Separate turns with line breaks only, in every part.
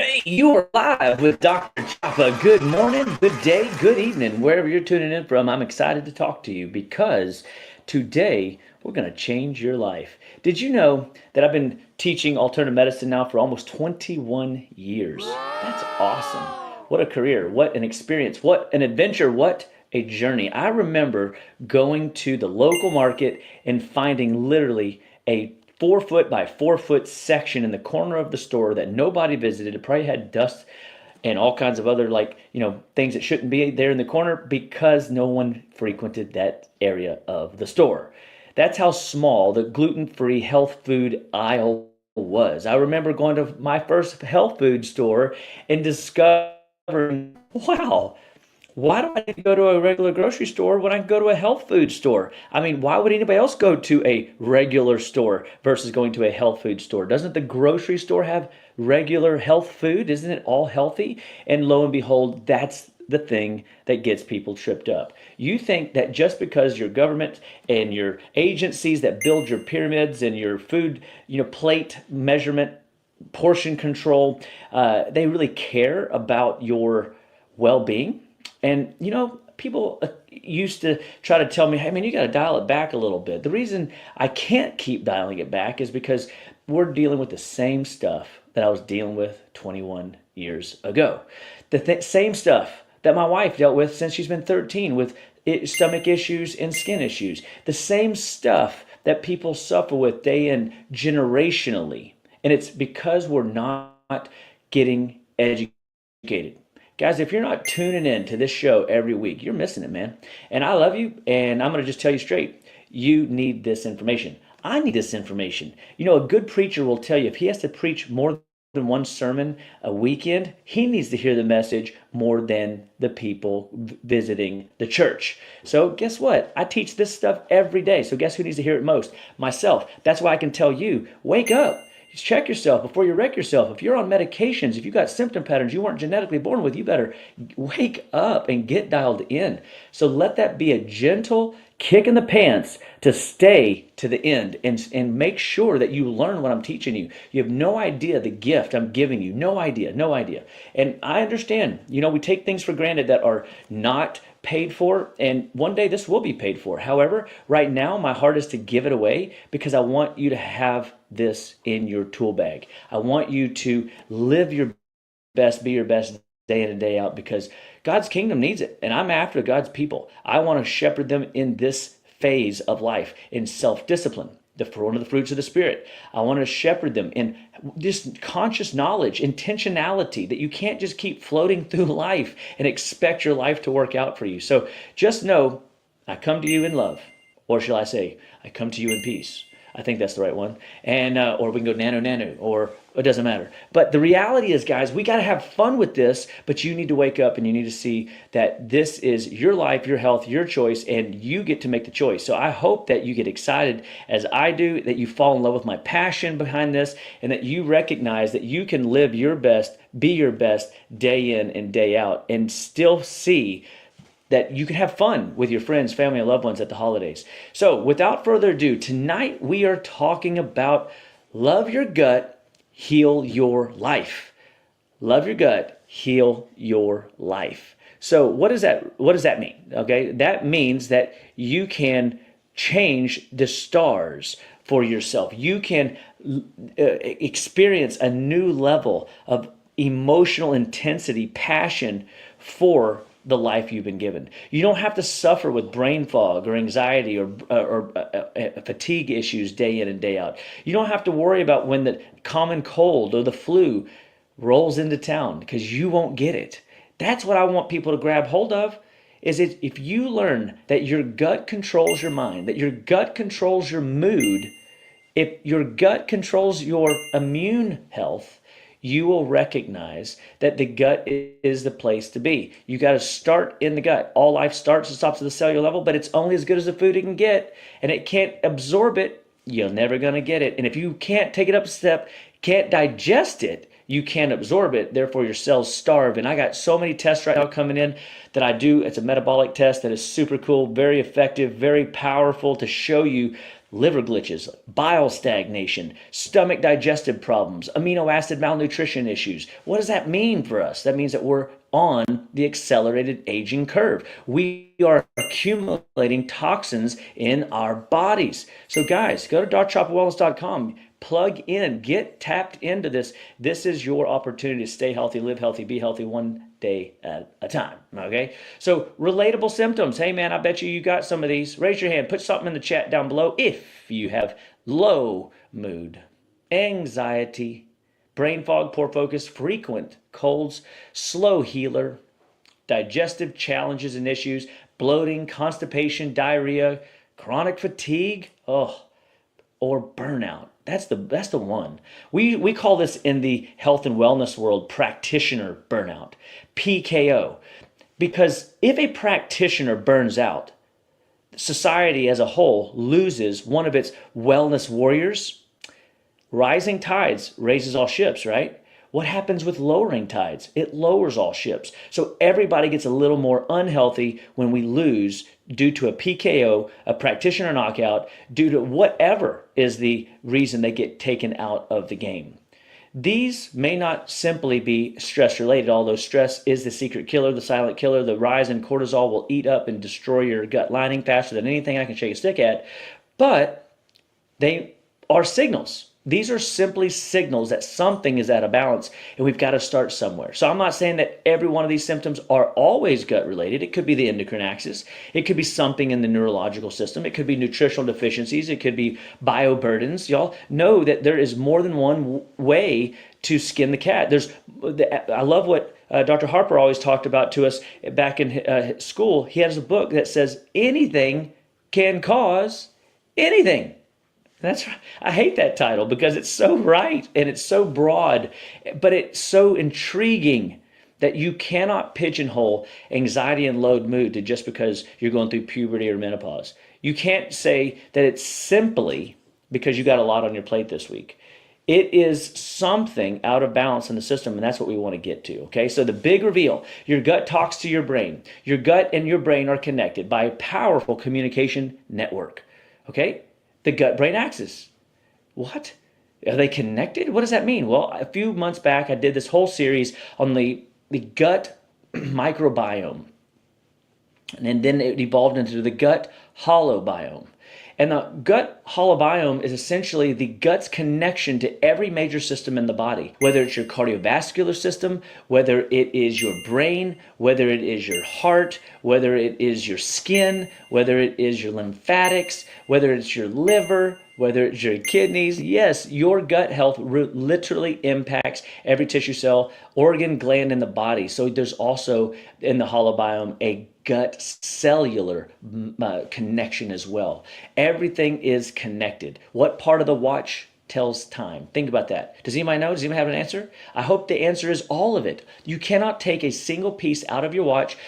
Hey, you are live with Dr. Chapa. Good morning, good day, good evening, wherever you're tuning in from. I'm excited to talk to you because today we're going to change your life. Did you know that I've been teaching alternative medicine now for almost 21 years? That's awesome. What a career, what an experience, what an adventure, what a journey. I remember going to the local market and finding literally a 4 foot by 4 foot section in the corner of the store that nobody visited. It probably had dust and all kinds of other, like, things that shouldn't be there in the corner because no one frequented that area of the store. That's how small the gluten-free health food aisle was. I remember going to my first health food store and discovering, wow, why do I need to go to a regular grocery store when I can go to a health food store? I mean, why would anybody else go to a regular store versus going to a health food store? Doesn't the grocery store have regular health food? Isn't it all healthy? And lo and behold, that's the thing that gets people tripped up. You think that just because your government and your agencies that build your pyramids and your food, plate measurement, portion control, they really care about your well-being. And people used to try to tell me, hey man, you got to dial it back a little bit. The reason I can't keep dialing it back is because we're dealing with the same stuff that I was dealing with 21 years ago. The same stuff that my wife dealt with since she's been 13 with stomach issues and skin issues. The same stuff that people suffer with day in generationally. And it's because we're not getting educated. Guys, if you're not tuning in to this show every week, you're missing it, man. And I love you, and I'm going to just tell you straight, you need this information. I need this information. A good preacher will tell you if he has to preach more than one sermon a weekend, he needs to hear the message more than the people visiting the church. So guess what? I teach this stuff every day. So guess who needs to hear it most? Myself. That's why I can tell you, wake up. Check yourself before you wreck yourself. If you're on medications, if you've got symptom patterns you weren't genetically born with, you better wake up and get dialed in. So let that be a gentle kick in the pants to stay to the end and make sure that you learn what I'm teaching you. You have no idea the gift I'm giving you. No idea, no idea. And I understand, we take things for granted that are not paid for, and one day this will be paid for. However, right now my heart is to give it away because I want you to have this in your tool bag. I want you to live your best, be your best day in and day out because God's kingdom needs it. And I'm after God's people. I want to shepherd them in this phase of life in self-discipline, one of the fruits of the Spirit. I want to shepherd them in just conscious knowledge, intentionality, that you can't just keep floating through life and expect your life to work out for you. So just know, I come to you in love. Or shall I say, I come to you in peace. I think that's the right one. And or we can go nano, or it doesn't matter. But the reality is, guys, we got to have fun with this, but you need to wake up and you need to see that this is your life, your health, your choice, and you get to make the choice. So I hope that you get excited as I do, that you fall in love with my passion behind this, and that you recognize that you can live your best, be your best day in and day out, and still see that you can have fun with your friends, family, and loved ones at the holidays. So without further ado, tonight we are talking about love your gut, heal your life. Love your gut, heal your life. So what does that mean? Okay, that means that you can change the stars for yourself. You can experience a new level of emotional intensity, passion for the life you've been given. You don't have to suffer with brain fog or anxiety or fatigue issues day in and day out. You don't have to worry about when the common cold or the flu rolls into town because you won't get it. That's what I want people to grab hold of. If you learn that your gut controls your mind, that your gut controls your mood, if your gut controls your immune health, you will recognize that the gut is the place to be. You got to start in the gut. All life starts and stops at the cellular level, but it's only as good as the food it can get, and it can't absorb it. You're never going to get it. And if you can't take it up a step, can't digest it, you can't absorb it. Therefore, your cells starve. And I got so many tests right now coming in that I do. It's a metabolic test that is super cool, very effective, very powerful to show you liver glitches, bile stagnation, stomach digestive problems, amino acid malnutrition issues. What does that mean for us? That means that we're on the accelerated aging curve. We are accumulating toxins in our bodies. So guys, go to darkchopawellness.com, plug in, get tapped into this. This is your opportunity to stay healthy, live healthy, be healthy one day at a time. Okay. So relatable symptoms. Hey man, I bet you got some of these. Raise your hand, put something in the chat down below if you have low mood, anxiety, brain fog, poor focus, frequent colds, slow healer, digestive challenges and issues, bloating, constipation, diarrhea, chronic fatigue, or burnout. That's the one. We call this in the health and wellness world practitioner burnout, PKO. Because if a practitioner burns out, society as a whole loses one of its wellness warriors. Rising tides raises all ships, right? What happens with lowering tides? It lowers all ships. So everybody gets a little more unhealthy when we lose due to a PKO, a practitioner knockout, due to whatever is the reason they get taken out of the game. These may not simply be stress related, although stress is the secret killer, the silent killer. The rise in cortisol will eat up and destroy your gut lining faster than anything I can shake a stick at. But they are signals. These are simply signals that something is out of balance and we've got to start somewhere. So I'm not saying that every one of these symptoms are always gut related. It could be the endocrine axis. It could be something in the neurological system. It could be nutritional deficiencies. It could be bioburdens. Y'all know that there is more than one way to skin the cat. I love what Dr. Harper always talked about to us back in school. He has a book that says anything can cause anything. That's right. I hate that title because it's so right and it's so broad, but it's so intriguing that you cannot pigeonhole anxiety and low mood to just because you're going through puberty or menopause. You can't say that it's simply because you got a lot on your plate this week. It is something out of balance in the system, and that's what we want to get to, okay? So the big reveal, your gut talks to your brain. Your gut and your brain are connected by a powerful communication network, okay? The gut-brain axis. What? Are they connected? What does that mean? Well, a few months back, I did this whole series on the gut microbiome. And then it evolved into the gut holobiome. And the gut holobiome is essentially the gut's connection to every major system in the body, whether it's your cardiovascular system, whether it is your brain, whether it is your heart, whether it is your skin, whether it is your lymphatics, whether it's your liver, whether it's your kidneys. Yes, your gut health literally impacts every tissue cell, organ, gland in the body. So there's also in the holobiome a gut cellular connection as well. Everything is connected. What part of the watch tells time? Think about that. Does anybody know? Does anybody have an answer? I hope the answer is all of it. You cannot take a single piece out of your watch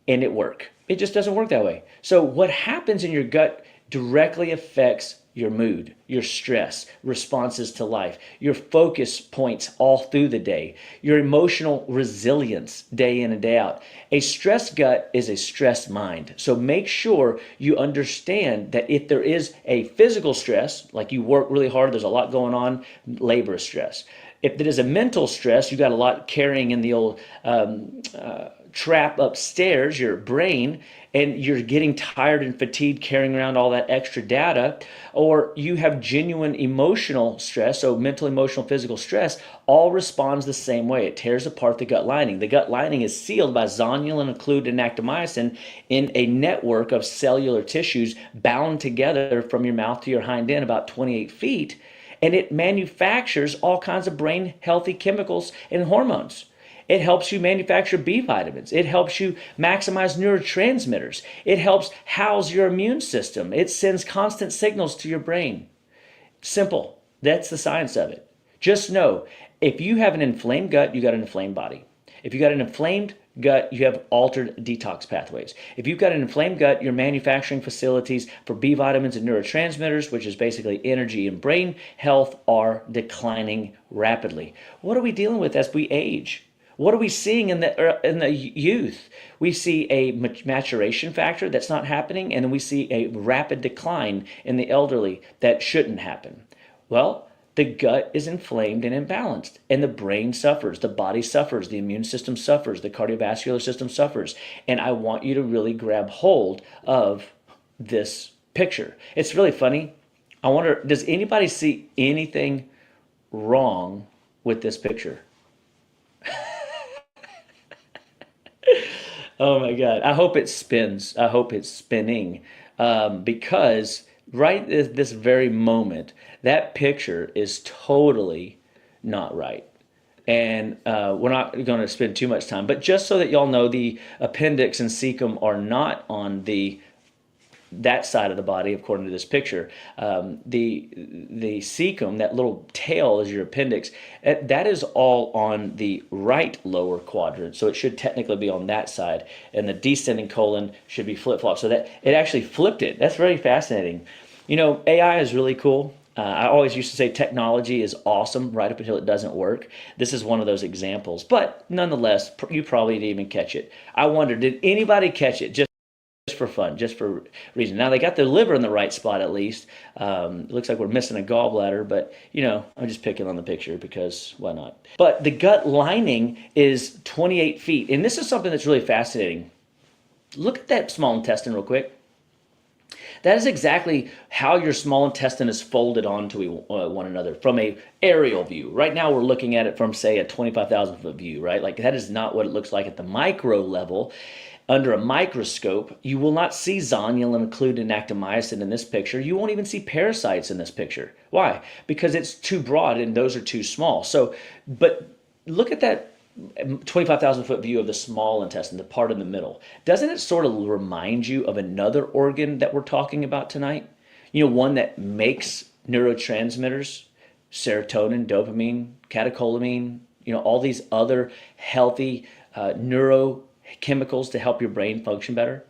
and it work. It just doesn't work that way. So what happens in your gut directly affects your mood, your stress, responses to life, your focus points all through the day, your emotional resilience day in and day out. A stressed gut is a stressed mind. So make sure you understand that if there is a physical stress, like you work really hard, there's a lot going on, labor stress. If there is a mental stress, you got a lot carrying in the old trap upstairs, your brain, and you're getting tired and fatigued carrying around all that extra data, or you have genuine emotional stress, so mental, emotional, physical stress, all responds the same way. It tears apart the gut lining. The gut lining is sealed by zonulin, occluded, and actomyosin in a network of cellular tissues bound together from your mouth to your hind end about 28 feet, and it manufactures all kinds of brain healthy chemicals and hormones. It helps you manufacture B vitamins. It helps you maximize neurotransmitters. It helps house your immune system. It sends constant signals to your brain. Simple. That's the science of it. Just know, if you have an inflamed gut, you got an inflamed body. If you got an inflamed gut, you have altered detox pathways. If you've got an inflamed gut, your manufacturing facilities for B vitamins and neurotransmitters, which is basically energy and brain health, are declining rapidly. What are we dealing with as we age? What are we seeing in the youth? We see a maturation factor that's not happening, and then we see a rapid decline in the elderly that shouldn't happen. Well, the gut is inflamed and imbalanced, and the brain suffers, the body suffers, the immune system suffers, the cardiovascular system suffers. And I want you to really grab hold of this picture. It's really funny. I wonder, does anybody see anything wrong with this picture? Oh my God. I hope it spins. I hope it's spinning. Because right this very moment, that picture is totally not right. And we're not going to spend too much time, but just so that y'all know, the appendix and cecum are not on that side of the body, according to this picture. The cecum, that little tail, is your appendix. That is all on the right lower quadrant, so it should technically be on that side, and the descending colon should be flip flop. So that it actually flipped it. That's very fascinating. You know, AI is really cool. I always used to say technology is awesome right up until it doesn't work. This is one of those examples, but nonetheless, you probably didn't even catch it. I wonder, did anybody catch it? Just for fun, just for reason. Now they got the liver in the right spot at least. It looks like we're missing a gallbladder, but you know, I'm just picking on the picture because why not? But the gut lining is 28 feet, and this is something that's really fascinating. Look at that small intestine real quick. That is exactly how your small intestine is folded onto one another from a aerial view. Right now we're looking at it from, say, a 25,000 foot view, right? Like that is not what it looks like at the micro level. Under a microscope, you will not see zonulin included in actomyosin in this picture. You won't even see parasites in this picture. Why? Because it's too broad and those are too small. So, but look at that 25,000 foot view of the small intestine, the part in the middle. Doesn't it sort of remind you of another organ that we're talking about tonight? You know, one that makes neurotransmitters, serotonin, dopamine, catecholamine, you know, all these other healthy neurochemicals to help your brain function better.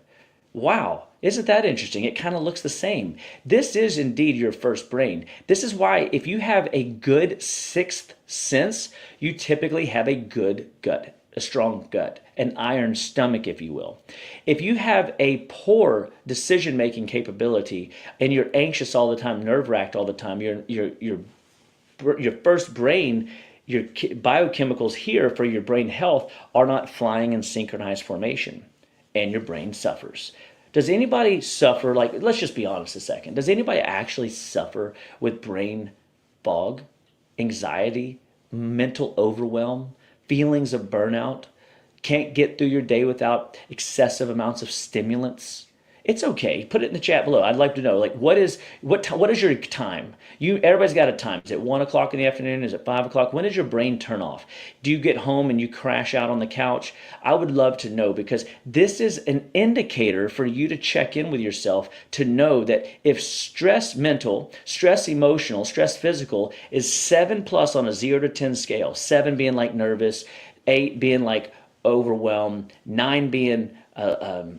Wow, isn't that interesting? It kind of looks the same. This is indeed your first brain. This is why if you have a good sixth sense, you typically have a good gut, a strong gut, an iron stomach, if you will. If you have a poor decision-making capability and you're anxious all the time, nerve-wracked all the time, your first brain, your biochemicals here for your brain health are not flying in synchronized formation, and your brain suffers. Does anybody suffer, like, let's just be honest a second, does anybody actually suffer with brain fog, anxiety, mental overwhelm, feelings of burnout, can't get through your day without excessive amounts of stimulants? It's okay. Put it in the chat below. I'd like to know, like, what is your time? Everybody's got a time. Is it 1 o'clock in the afternoon? Is it 5 o'clock? When does your brain turn off? Do you get home and you crash out on the couch? I would love to know, because this is an indicator for you to check in with yourself to know that if stress mental, stress emotional, stress physical is 7+ on a 0 to 10 scale, 7 being like nervous, 8 being like overwhelmed, 9 being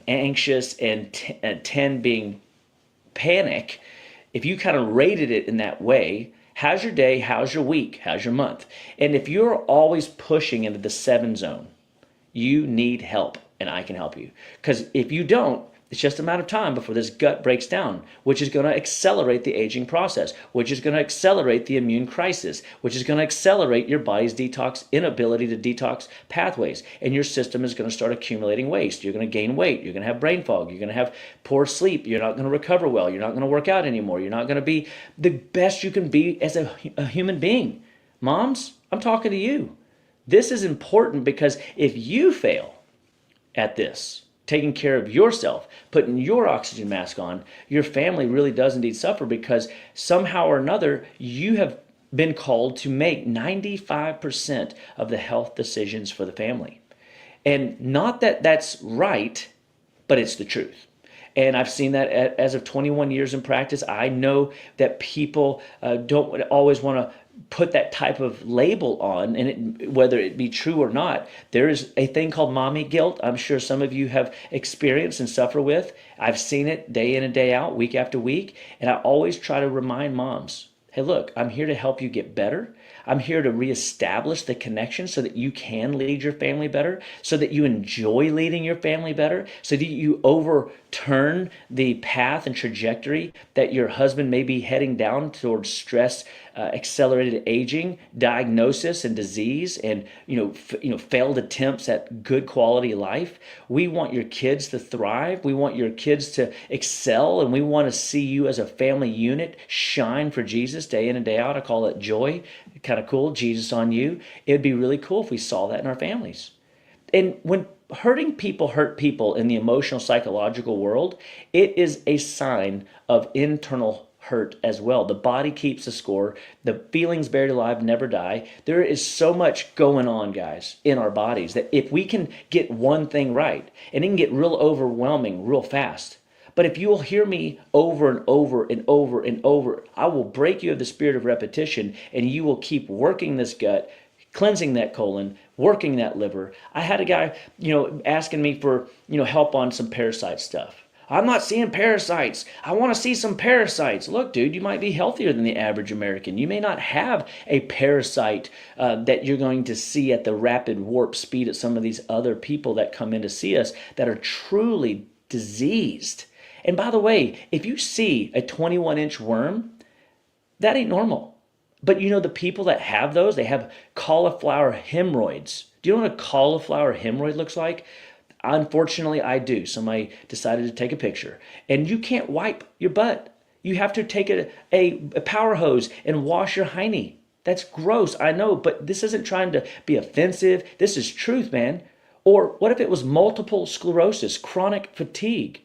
anxious, and 10 being panic. If you kind of rated it in that way, how's your day, how's your week, how's your month? And if you're always pushing into the 7 zone, you need help, and I can help you. Because if you don't, it's just a matter of time before this gut breaks down, which is going to accelerate the aging process, which is going to accelerate the immune crisis, which is going to accelerate your body's inability to detox pathways. And your system is going to start accumulating waste. You're going to gain weight. You're going to have brain fog. You're going to have poor sleep. You're not going to recover well. You're not going to work out anymore. You're not going to be the best you can be as a human being. Moms, I'm talking to you. This is important, because if you fail at this, taking care of yourself, putting your oxygen mask on, your family really does indeed suffer, because somehow or another you have been called to make 95% of the health decisions for the family. And not that that's right, but it's the truth. And I've seen that as of 21 years in practice. I know that people don't always want to put that type of label on, and whether it be true or not. There is a thing called mommy guilt. I'm sure some of you have experienced and suffer with. I've seen it day in and day out, week after week. And I always try to remind moms, hey, look, I'm here to help you get better. I'm here to reestablish the connection so that you can lead your family better, so that you enjoy leading your family better, so that you overturn the path and trajectory that your husband may be heading down towards stress, accelerated aging, diagnosis and disease, and failed attempts at good quality life. We want your kids to thrive. We want your kids to excel, and we want to see you as a family unit shine for Jesus day in and day out. I call it joy. Kind of cool. Jesus on you. It'd be really cool if we saw that in our families. And when hurting people hurt people in the emotional psychological world, it is a sign of internal hurt as well. The body keeps the score. The feelings buried alive never die. There is so much going on, guys, in our bodies that if we can get one thing right, and it can get real overwhelming real fast. But if you will hear me over and over and over and over, I will break you of the spirit of repetition, and you will keep working this gut, cleansing that colon, working that liver. I had a guy, asking me for, help on some parasite stuff. I'm not seeing parasites. I want to see some parasites. Look, dude, you might be healthier than the average American. You may not have a parasite that you're going to see at the rapid warp speed at some of these other people that come in to see us that are truly diseased. And by the way, if you see a 21-inch worm, that ain't normal. But the people that have those, they have cauliflower hemorrhoids. Do you know what a cauliflower hemorrhoid looks like? Unfortunately, I do. Somebody decided to take a picture. And you can't wipe your butt. You have to take a power hose and wash your hiney. That's gross, I know, but this isn't trying to be offensive. This is truth, man. Or what if it was multiple sclerosis, chronic fatigue?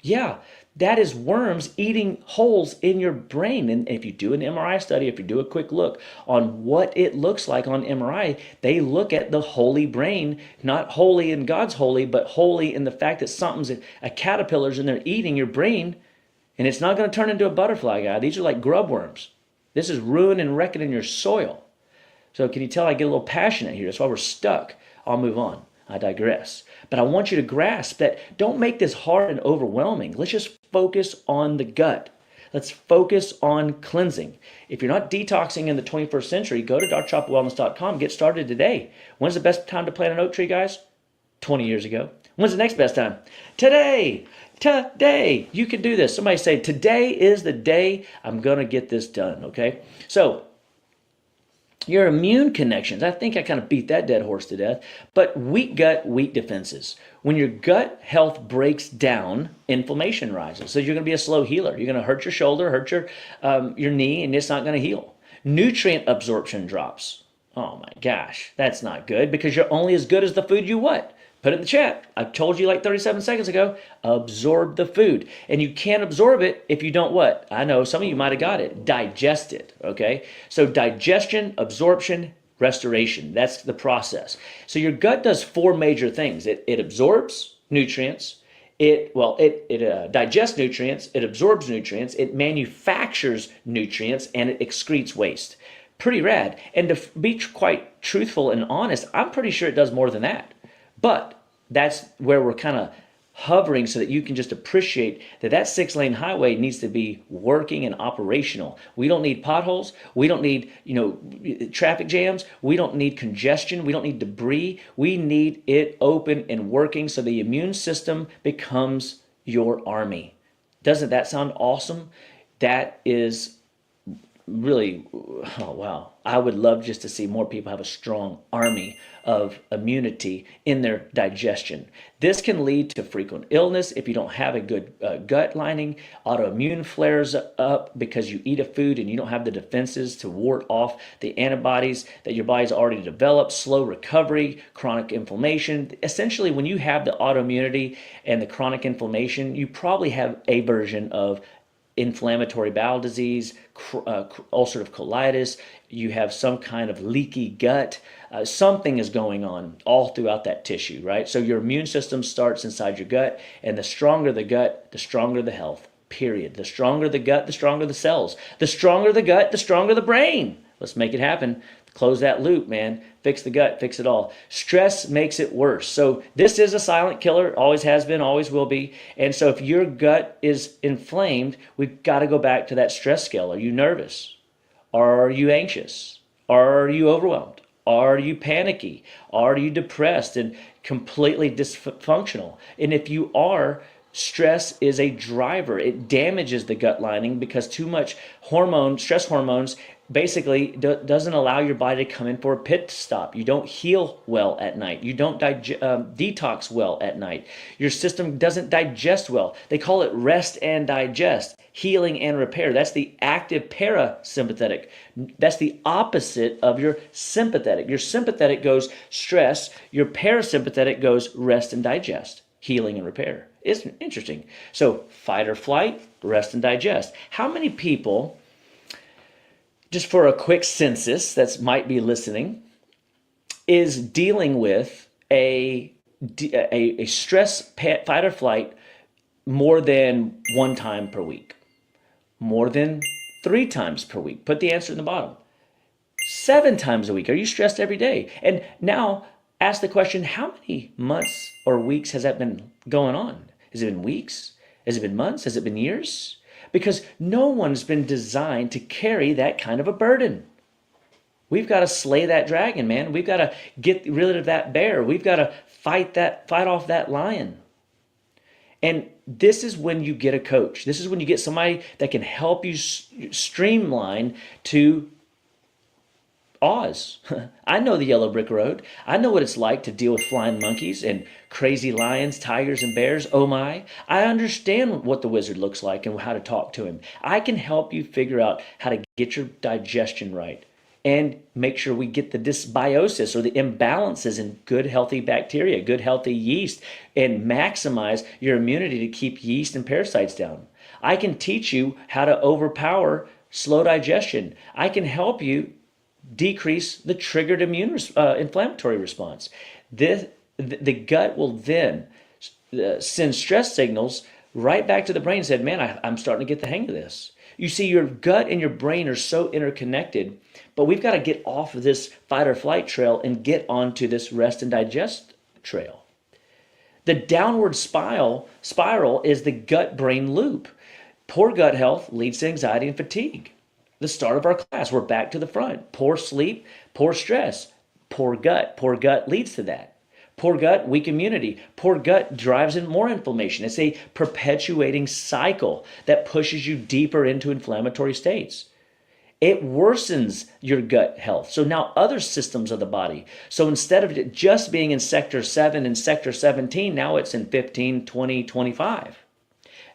Yeah, that is worms eating holes in your brain. And if you do an MRI study, if you do a quick look on what it looks like on MRI, they look at the holy brain, not holy in God's holy, but holy in the fact that a caterpillar's in there eating your brain, and it's not going to turn into a butterfly, guy. These are like grub worms. This is ruining and wrecking in your soil. So can you tell I get a little passionate here? That's why we're stuck. I'll move on. I digress. But I want you to grasp that don't make this hard and overwhelming. Let's just focus on the gut. Let's focus on cleansing. If you're not detoxing in the 21st century, go to darkchopawellness.com. Get started today. When's the best time to plant an oak tree, guys? 20 years ago. When's the next best time? Today. Today. You can do this. Somebody say, today is the day I'm going to get this done, okay? So, your immune connections, I think I kind of beat that dead horse to death, but weak gut, weak defenses. When your gut health breaks down, inflammation rises. So you're going to be a slow healer. You're going to hurt your shoulder, hurt your knee, and it's not going to heal. Nutrient absorption drops. Oh my gosh, that's not good because you're only as good as the food you what? Put it in the chat. I told you like 37 seconds ago, absorb the food. And you can't absorb it if you don't what? I know some of you might have got it. Digest it, okay? So digestion, absorption, restoration. That's the process. So your gut does four major things. It absorbs nutrients. It digests nutrients. It absorbs nutrients. It manufactures nutrients, and it excretes waste. Pretty rad. And to be quite truthful and honest, I'm pretty sure it does more than that. But that's where we're kind of hovering so that you can just appreciate that 6-lane highway needs to be working and operational. We don't need potholes. We don't need, traffic jams. We don't need congestion. We don't need debris. We need it open and working so the immune system becomes your army. Doesn't that sound awesome? That is really, oh wow. I would love just to see more people have a strong army of immunity in their digestion. This can lead to frequent illness if you don't have a good gut lining. Autoimmune flares up because you eat a food and you don't have the defenses to ward off the antibodies that your body's already developed. Slow recovery, chronic inflammation. Essentially, when you have the autoimmunity and the chronic inflammation, you probably have a version of inflammatory bowel disease, ulcerative colitis, you have some kind of leaky gut, something is going on all throughout that tissue, right? So your immune system starts inside your gut, and the stronger the gut, the stronger the health, period. The stronger the gut, the stronger the cells. The stronger the gut, the stronger the brain. Let's make it happen. Close that loop, man. Fix the gut, fix it all. Stress makes it worse. So this is a silent killer, always has been, always will be. And so if your gut is inflamed, we've got to go back to that stress scale. Are you nervous? Are you anxious? Are you overwhelmed? Are you panicky? Are you depressed and completely dysfunctional? And if you are, stress is a driver. It damages the gut lining because too much stress hormones, basically doesn't allow your body to come in for a pit stop. You don't heal well at night. You don't detox well at night. Your system doesn't digest well. They call it rest and digest, healing and repair. That's the active parasympathetic. That's the opposite of your sympathetic. Your sympathetic goes stress. Your parasympathetic goes rest and digest, healing and repair. It's interesting. So fight or flight, rest and digest. How many people, just for a quick census that might be listening, is dealing with a stress fight or flight more than one time per week? More than 3 times per week? Put the answer in the bottom. 7 times a week. Are you stressed every day? And now ask the question, how many months or weeks has that been going on? Has it been weeks? Has it been months? Has it been years? Because no one's been designed to carry that kind of a burden. We've got to slay that dragon, man. We've got to get rid of that bear. We've got to fight off that lion. And this is when you get a coach. This is when you get somebody that can help you streamline to Oz. I know the yellow brick road. I know what it's like to deal with flying monkeys and crazy lions, tigers, and bears. Oh my. I understand what the wizard looks like and how to talk to him. I can help you figure out how to get your digestion right and make sure we get the dysbiosis or the imbalances in good healthy bacteria, good healthy yeast, and maximize your immunity to keep yeast and parasites down. I can teach you how to overpower slow digestion. I can help you decrease the triggered inflammatory response. The gut will then send stress signals right back to the brain and said, man, I'm starting to get the hang of this. You see, your gut and your brain are so interconnected, but we've got to get off of this fight or flight trail and get onto this rest and digest trail. The downward spiral is the gut-brain loop. Poor gut health leads to anxiety and fatigue. The start of our class, we're back to the front. Poor sleep, poor stress, poor gut. Poor gut leads to that. Poor gut, weak immunity. Poor gut drives in more inflammation. It's a perpetuating cycle that pushes you deeper into inflammatory states. It worsens your gut health. So now other systems of the body. So instead of it just being in sector 7 and sector 17, now it's in 15, 20, 25.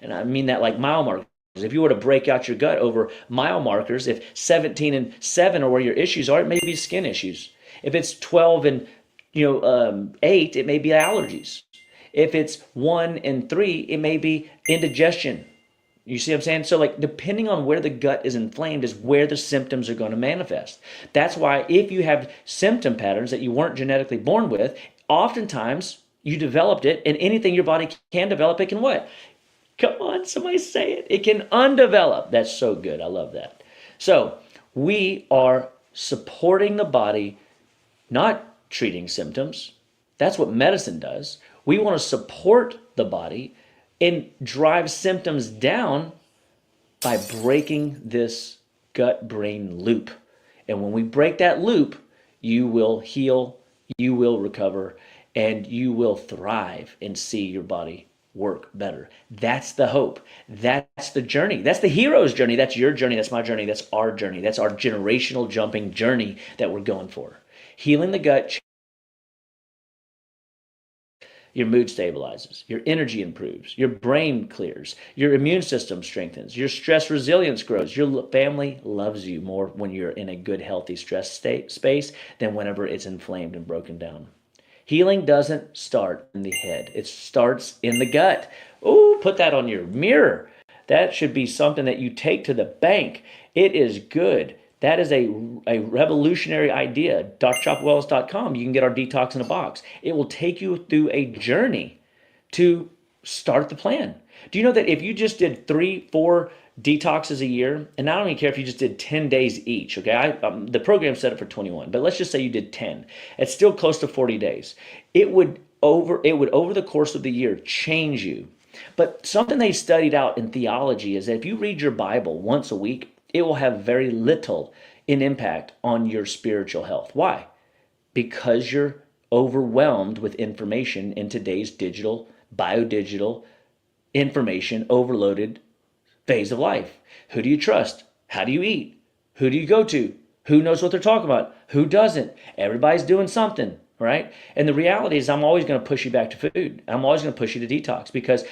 And I mean that like mile markers. If you were to break out your gut over mile markers, if 17 and 7 are where your issues are, it may be skin issues. If it's 12 and 8, it may be allergies. If it's 1 and 3, it may be indigestion. You see what I'm saying? So like depending on where the gut is inflamed is where the symptoms are going to manifest. That's why if you have symptom patterns that you weren't genetically born with, oftentimes you developed it, and anything your body can develop, it can what? Come on, somebody say it. It can undevelop. That's so good. I love that. So we are supporting the body, not treating symptoms. That's what medicine does. We want to support the body and drive symptoms down by breaking this gut-brain loop. And when we break that loop, you will heal, you will recover, and you will thrive and see your body work better. That's the hope. That's the journey. That's the hero's journey. That's your journey. That's my journey. That's our journey. That's our generational jumping journey that we're going for. Healing the gut, your mood stabilizes, your energy improves, your brain clears, your immune system strengthens, your stress resilience grows. Your family loves you more when you're in a good, healthy stress space than whenever it's inflamed and broken down. Healing doesn't start in the head. It starts in the gut. Oh, put that on your mirror. That should be something that you take to the bank. It is good. That is a revolutionary idea. drchopawells.com. You can get our detox in a box. It will take you through a journey to start the plan. Do you know that if you just did 3-4 detoxes a year, and I don't even care if you just did 10 days each, okay? The program set up for 21, but let's just say you did 10. It's still close to 40 days. It would over the course of the year change you. But something they studied out in theology is that if you read your Bible once a week, it will have very little an impact on your spiritual health. Why? Because you're overwhelmed with information in today's digital, biodigital, information overloaded phase of life. Who do you trust? How do you eat? Who do you go to? Who knows what they're talking about? Who doesn't? Everybody's doing something, right? And the reality is, I'm always going to push you back to food. I'm always going to push you to detox because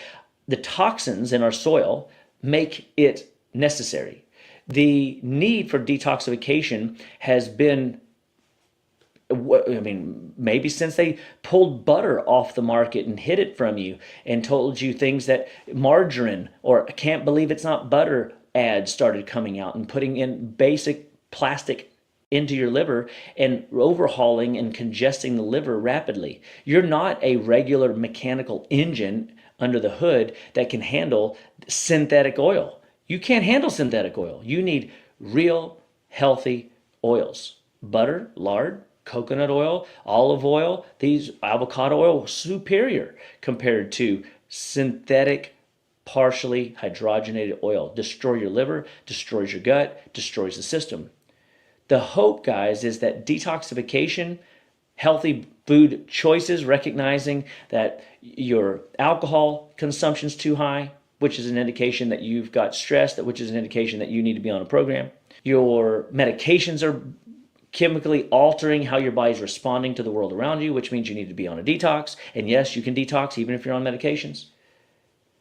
the toxins in our soil make it necessary. The need for detoxification has been, I mean, maybe since they pulled butter off the market and hid it from you and told you things that margarine or I can't believe it's not butter ads started coming out and putting in basic plastic into your liver and overhauling and congesting the liver rapidly. You're not a regular mechanical engine under the hood that can handle synthetic oil. You can't handle synthetic oil. You need real, healthy oils. Butter, lard, coconut oil, olive oil, these avocado oil, superior compared to synthetic, partially hydrogenated oil. Destroy your liver, destroys your gut, destroys the system. The hope, guys, is that detoxification, healthy food choices, recognizing that your alcohol consumption's too high, which is an indication that you've got stress, which is an indication that you need to be on a program. Your medications are chemically altering how your body's responding to the world around you, which means you need to be on a detox. And yes, you can detox even if you're on medications.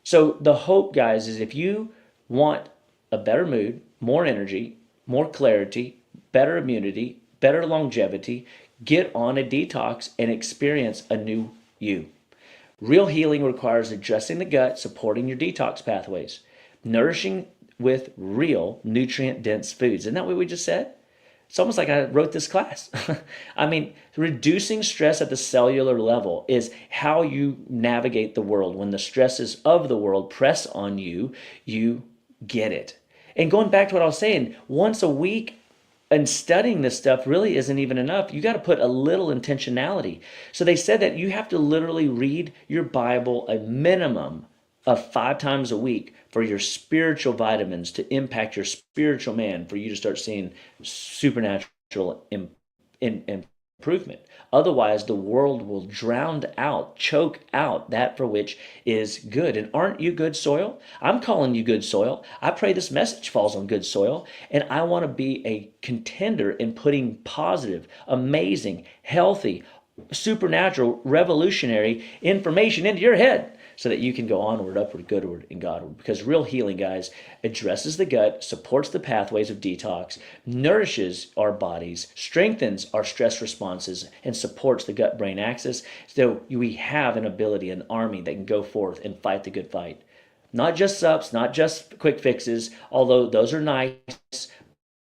So the hope, guys, is if you want a better mood, more energy, more clarity, better immunity, better longevity, get on a detox and experience a new you. Real healing requires addressing the gut, supporting your detox pathways, nourishing with real nutrient-dense foods. Isn't that what we just said? It's almost like I wrote this class. I mean, reducing stress at the cellular level is how you navigate the world. When the stresses of the world press on you, you get it. And going back to what I was saying, once a week and studying this stuff really isn't even enough. You got to put a little intentionality. So they said that you have to literally read your Bible a minimum of 5 times a week for your spiritual vitamins to impact your spiritual man, for you to start seeing supernatural improvement. Otherwise, the world will drown out, choke out that for which is good. And aren't you good soil? I'm calling you good soil. I pray this message falls on good soil. And I want to be a contender in putting positive, amazing, healthy, supernatural, revolutionary information into your head so that you can go onward, upward, goodward, and Godward. Because real healing, guys, addresses the gut, supports the pathways of detox, nourishes our bodies, strengthens our stress responses, and supports the gut-brain axis. So we have an ability, an army that can go forth and fight the good fight. Not just subs, not just quick fixes, although those are nice,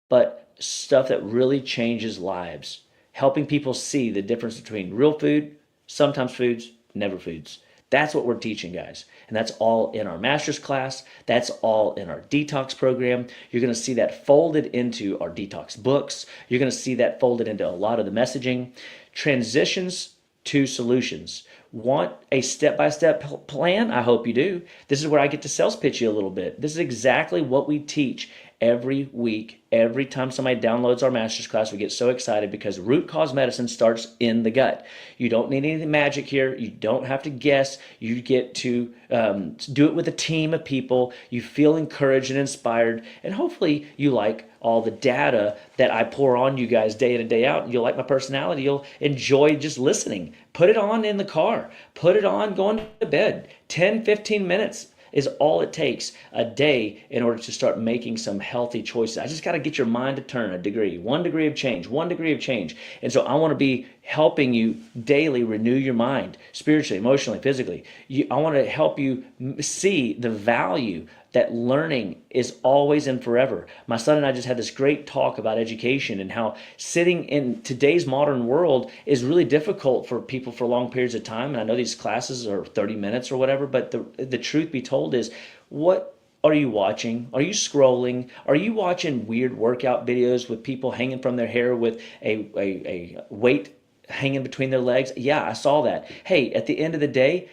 but stuff that really changes lives. Helping people see the difference between real food, sometimes foods, never foods. That's what we're teaching, guys. And that's all in our master's class. That's all in our detox program. You're going to see that folded into our detox books. You're going to see that folded into a lot of the messaging. Transitions to solutions. Want a step-by-step plan? I hope you do. This is where I get to sales pitch you a little bit. This is exactly what we teach every week. Every time somebody downloads our master's class, we get so excited because root cause medicine starts in the gut. You don't need any magic here. You don't have to guess. You get to do it with a team of people. You feel encouraged and inspired, and hopefully you like all the data that I pour on you guys day in and day out. You'll like my personality. You'll enjoy just listening. Put it on in the car. Put it on going to bed. 10, 15 minutes is all it takes a day in order to start making some healthy choices. I just got to get your mind to turn a degree, 1 degree of change, 1 degree of change. And so I want to be helping you daily renew your mind, spiritually, emotionally, physically. I want to help you see the value that learning is always and forever. My son and I just had this great talk about education and how sitting in today's modern world is really difficult for people for long periods of time. And I know these classes are 30 minutes or whatever, but the truth be told is, what are you watching? Are you scrolling? Are you watching weird workout videos with people hanging from their hair with a weight hanging between their legs? Yeah, I saw that. Hey, at the end of the day,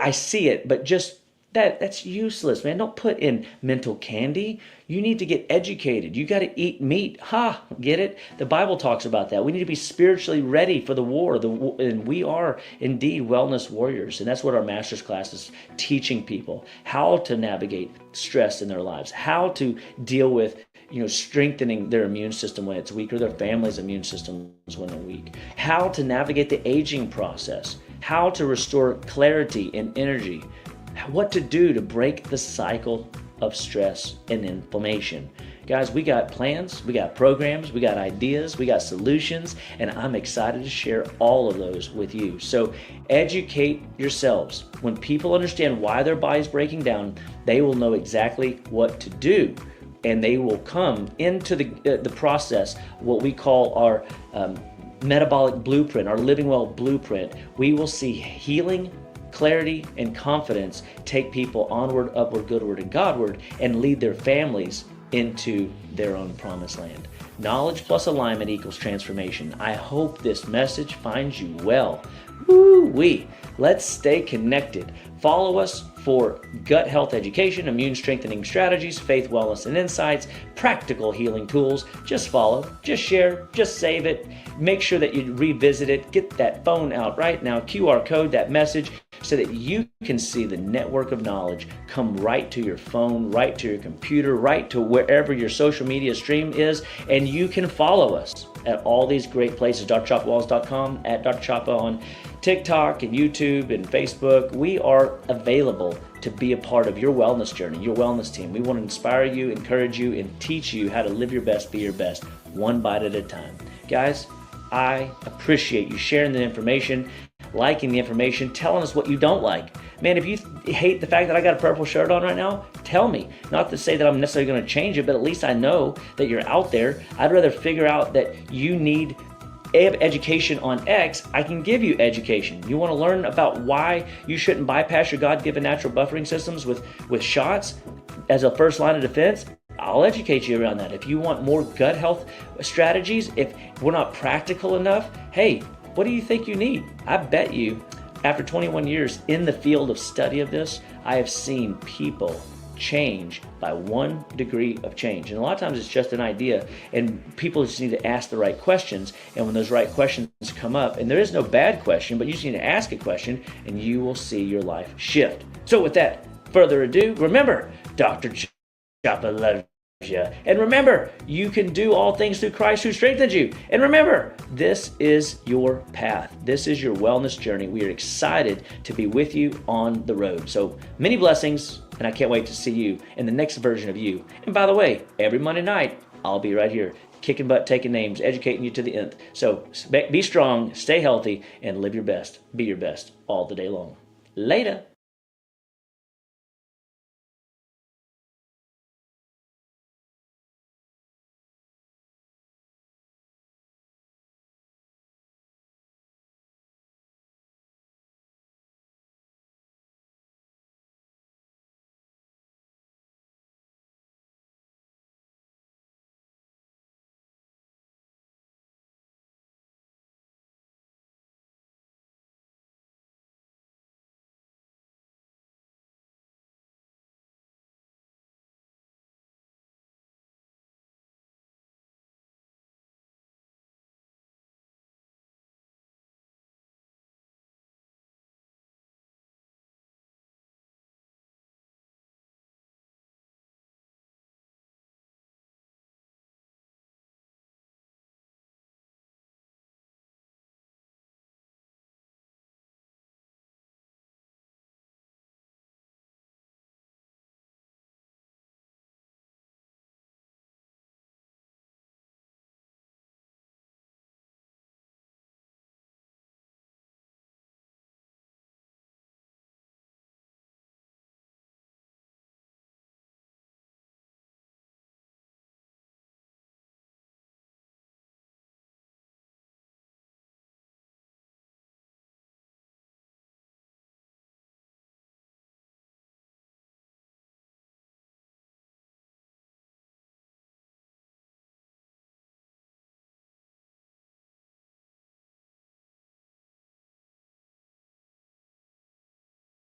I see it, but just That's useless, man. Don't put in mental candy. You need to get educated. You got to eat meat. Ha, get it? The Bible talks about that. We need to be spiritually ready for the war. And we are indeed wellness warriors. And that's what our master's class is teaching people, how to navigate stress in their lives, how to deal with strengthening their immune system when it's weak, or their family's immune systems when they're weak, how to navigate the aging process, how to restore clarity and energy, what to do to break the cycle of stress and inflammation. Guys, we got plans, we got programs, we got ideas, we got solutions, and I'm excited to share all of those with you. So educate yourselves. When people understand why their body's breaking down, they will know exactly what to do. And they will come into the process, what we call our metabolic blueprint, our living well blueprint. We will see healing, clarity, and confidence take people onward, upward, goodward, and Godward, and lead their families into their own promised land. Knowledge plus alignment equals transformation. I hope this message finds you well. Woo-wee. Let's stay connected. Follow us for gut health education, immune strengthening strategies, faith, wellness, and insights, practical healing tools. Just follow, just share, just save it. Make sure that you revisit it. Get that phone out right now, QR code that message, so that you can see the network of knowledge come right to your phone, right to your computer, right to wherever your social media stream is, and you can follow us at all these great places, drchapawalls.com, at Dr. Chapa on TikTok and YouTube and Facebook. We are available to be a part of your wellness journey, your wellness team. We want to inspire you, encourage you, and teach you how to live your best, be your best, one bite at a time. Guys, I appreciate you sharing the information, liking the information, telling us what you don't like. Man, if you hate the fact that I got a purple shirt on right now, tell me. Not to say that I'm necessarily going to change it, but at least I know that you're out there. I'd rather figure out that you need education on X. I can give you education. You want to learn about why you shouldn't bypass your God-given natural buffering systems with shots as a first line of defense? I'll educate you around that. If you want more gut health strategies, if we're not practical enough, hey, what do you think you need? I bet you, after 21 years in the field of study of this, I have seen people change by 1 degree of change. And a lot of times it's just an idea, and people just need to ask the right questions. And when those right questions come up, and there is no bad question, but you just need to ask a question, and you will see your life shift. So with that further ado, remember, Dr. Chapa loves you. And remember, you can do all things through Christ who strengthens you. And remember, this is your path. This is your wellness journey. We are excited to be with you on the road. So many blessings, and I can't wait to see you in the next version of you. And by the way, every Monday night, I'll be right here, kicking butt, taking names, educating you to the nth. So be strong, stay healthy, and live your best. Be your best all the day long. Later.